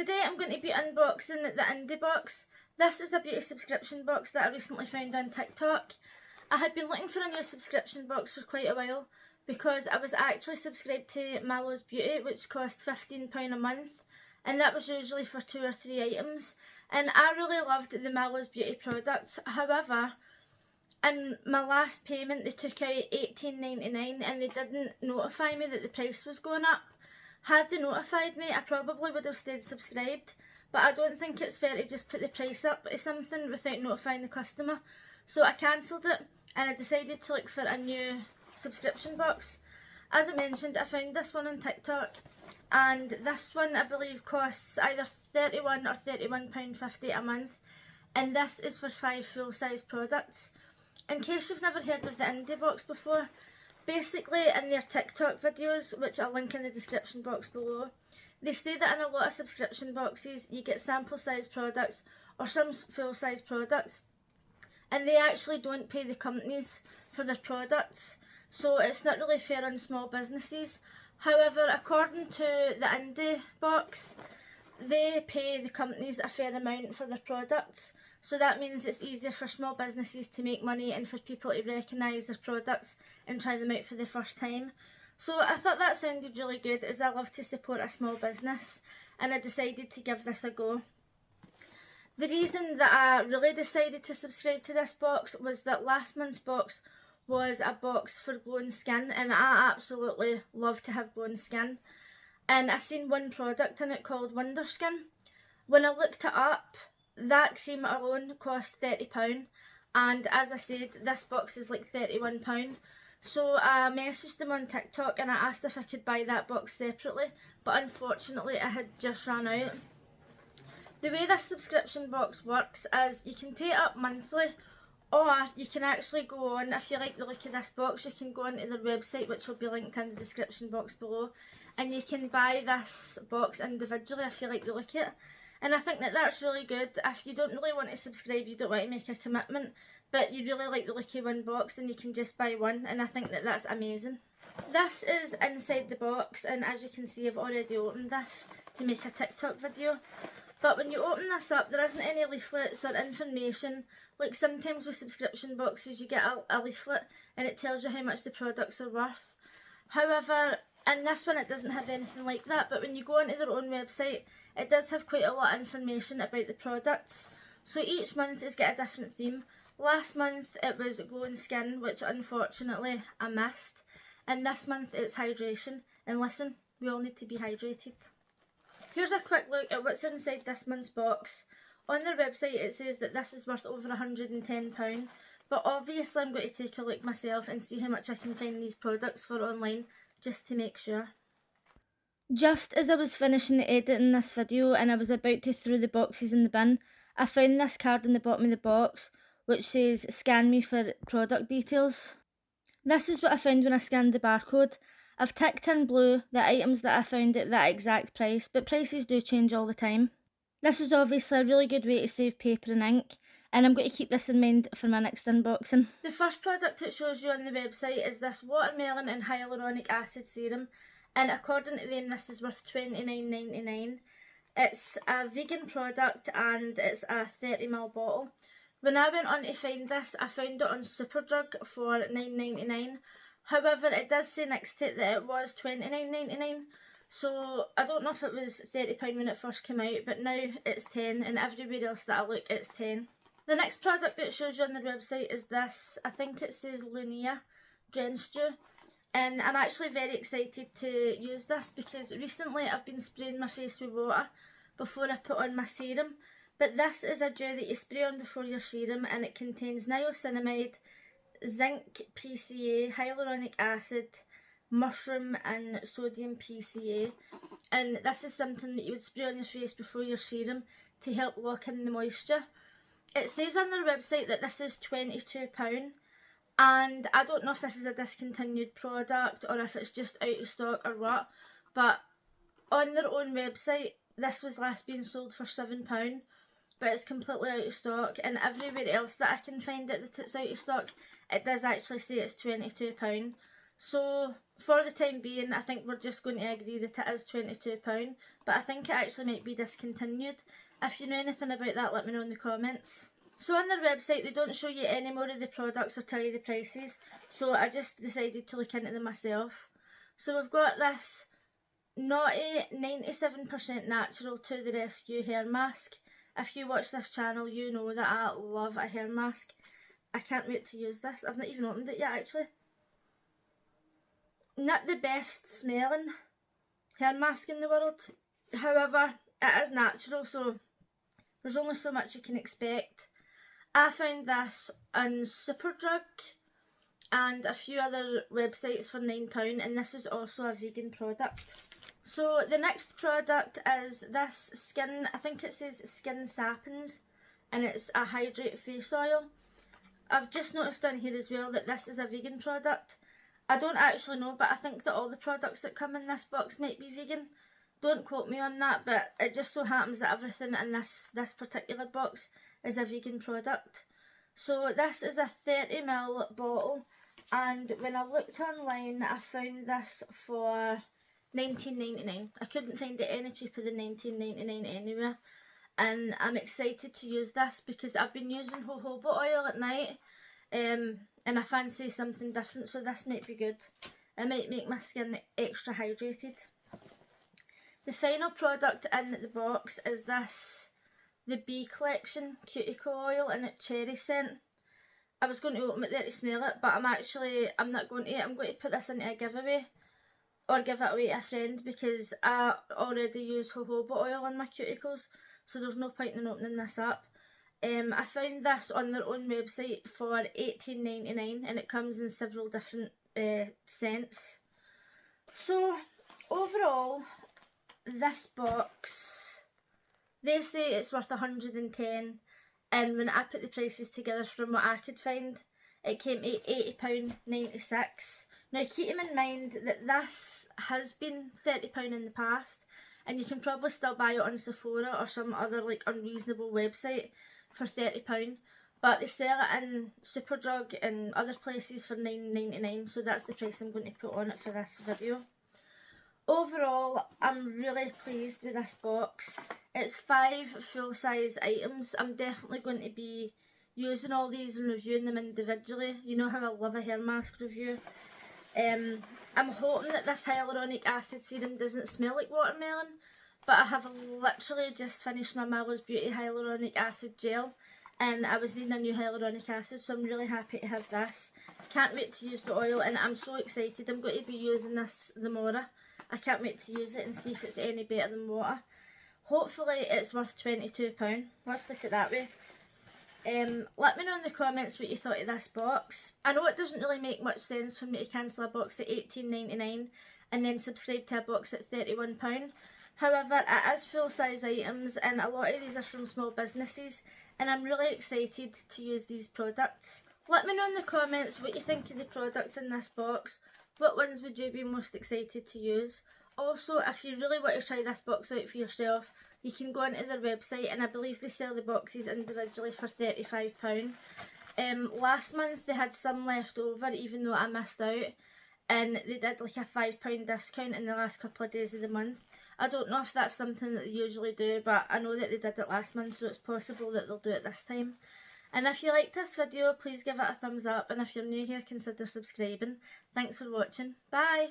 Today I'm going to be unboxing the Indy Box. This is a beauty subscription box that I recently found on TikTok. I had been looking for a new subscription box for quite a while because I was actually subscribed to Mallow's Beauty, which cost £15 a month, and that was usually for 2 or 3 items, and I really loved the Mallow's Beauty products. However, in my last payment they took out $18.99 and they didn't notify me that the price was going up. Had they notified me, I probably would have stayed subscribed, but I don't think it's fair to just put the price up of something without notifying the customer. So I cancelled it and I decided to look for a new subscription box. As I mentioned, I found this one on TikTok, and this one I believe costs either £31 or £31.50 a month, and this is for 5 full-size products. In case you've never heard of the Indy Box before, basically in their TikTok videos, which I'll link in the description box below, they say that in a lot of subscription boxes you get sample size products or some full size products, and they actually don't pay the companies for their products, so it's not really fair on small businesses. However, according to the Indy Box, they pay the companies a fair amount for their products. So that means it's easier for small businesses to make money and for people to recognise their products and try them out for the first time. So I thought that sounded really good, as I love to support a small business, and I decided to give this a go. The reason that I really decided to subscribe to this box was that last month's box was a box for glowing skin, and I absolutely love to have glowing skin. And I seen one product in it called Wonder Skin. When I looked it up, that cream alone cost £30, and as I said, this box is like £31. So I messaged them on TikTok and I asked if I could buy that box separately, but unfortunately I had just run out. The way this subscription box works is you can pay it up monthly, or you can actually go on, if you like the look of this box, you can go onto their website, which will be linked in the description box below, and you can buy this box individually if you like the look of it. And I think that that's really good. If you don't really want to subscribe, you don't want to make a commitment, but you really like the look of one box, then you can just buy one, and I think that that's amazing. This is inside the box, and as you can see, I've already opened this to make a TikTok video. But when you open this up, there isn't any leaflets or information. Like sometimes with subscription boxes you get a leaflet and it tells you how much the products are worth. However, in this one it doesn't have anything like that, but when you go onto their own website, it does have quite a lot of information about the products. So each month it's got a different theme. Last month it was glowing skin, which unfortunately I missed. And this month it's hydration. And listen, we all need to be hydrated. Here's a quick look at what's inside this month's box. On their website it says that this is worth over £110, but obviously I'm going to take a look myself and see how much I can find these products for online, just to make sure. Just as I was finishing editing this video and I was about to throw the boxes in the bin, I found this card in the bottom of the box which says scan me for product details. This is what I found when I scanned the barcode. I've ticked in blue the items that I found at that exact price, but prices do change all the time. This is obviously a really good way to save paper and ink, and I'm going to keep this in mind for my next unboxing. The first product it shows you on the website is this watermelon and hyaluronic acid serum, and according to them this is worth £29.99. It's a vegan product and it's a 30ml bottle. When I went on to find this, I found it on Superdrug for £9.99. However, it does say next to it that it was £29.99, so I don't know if it was £30 when it first came out, but now it's £10, and everywhere else that I look it's £10. The next product that it shows you on their website is this, I think it says Lunia Gen Stew, and I'm actually very excited to use this because recently I've been spraying my face with water before I put on my serum, but this is a dew that you spray on before your serum, and it contains niacinamide, zinc PCA, hyaluronic acid, mushroom and sodium PCA, and this is something that you would spray on your face before your serum to help lock in the moisture. It says on their website that this is £22, and I don't know if this is a discontinued product or if it's just out of stock or what, but on their own website this was last being sold for £7, but it's completely out of stock, and everywhere else that I can find it that it's out of stock, it does actually say it's £22. So for the time being, I think we're just going to agree that it is £22, but I think it actually might be discontinued. If you know anything about that, let me know in the comments. So on their website, they don't show you any more of the products or tell you the prices, so I just decided to look into them myself. So we've got this naughty 97% natural to the rescue hair mask. If you watch this channel, you know that I love a hair mask. I can't wait to use this. I've not even opened it yet, actually. Not the best smelling hair mask in the world. However, it is natural, so there's only so much you can expect. I found this on Superdrug and a few other websites for £9, and this is also a vegan product. So the next product is this skin, I think it says Skin Sappins, and it's a hydrate face oil. I've just noticed on here as well that this is a vegan product. I don't actually know, but I think that all the products that come in this box might be vegan. Don't quote me on that, but it just so happens that everything in this particular box is a vegan product. So this is a 30ml bottle, and when I looked online I found this for £19.99. I couldn't find it any cheaper than £19.99 anywhere, and I'm excited to use this because I've been using jojoba oil at night, and I fancy something different, so this might be good. It might make my skin extra hydrated. The final product in the box is this, the Bee Collection cuticle oil in a cherry scent. I was going to open it there to smell it, but I'm not going to. I'm going to put this into a giveaway or give it away to a friend because I already use jojoba oil on my cuticles, so there's no point in opening this up. I found this on their own website for £18.99, and it comes in several different scents. So overall, this box, they say it's worth 110, and when I put the prices together from what I could find, it came to £80.96. Now keep in mind that this has been £30 in the past, and you can probably still buy it on Sephora or some other like unreasonable website for £30, but they sell it in Superdrug and other places for £9.99, so that's the price I'm going to put on it for this video. Overall, I'm really pleased with this box. It's 5 full-size items. I'm definitely going to be using all these and reviewing them individually. You know how I love a hair mask review. I'm hoping that this hyaluronic acid serum doesn't smell like watermelon, but I have literally just finished my Mallows Beauty hyaluronic acid gel, and I was needing a new hyaluronic acid, so I'm really happy to have this. Can't wait to use the oil, and I'm so excited. I'm going to be using this tomorrow. I can't wait to use it and see if it's any better than water. Hopefully it's worth £22. Let's put it that way. Let me know in the comments what you thought of this box. I know it doesn't really make much sense for me to cancel a box at £18.99 and then subscribe to a box at £31. However, it is full-size items, and a lot of these are from small businesses, and I'm really excited to use these products. Let me know in the comments what you think of the products in this box. What ones would you be most excited to use? Also, if you really want to try this box out for yourself, you can go onto their website, and I believe they sell the boxes individually for £35. Last month they had some left over, even though I missed out, and they did like a £5 discount in the last couple of days of the month. I don't know if that's something that they usually do, but I know that they did it last month, so it's possible that they'll do it this time. And if you liked this video, please give it a thumbs up, and if you're new here, consider subscribing. Thanks for watching. Bye!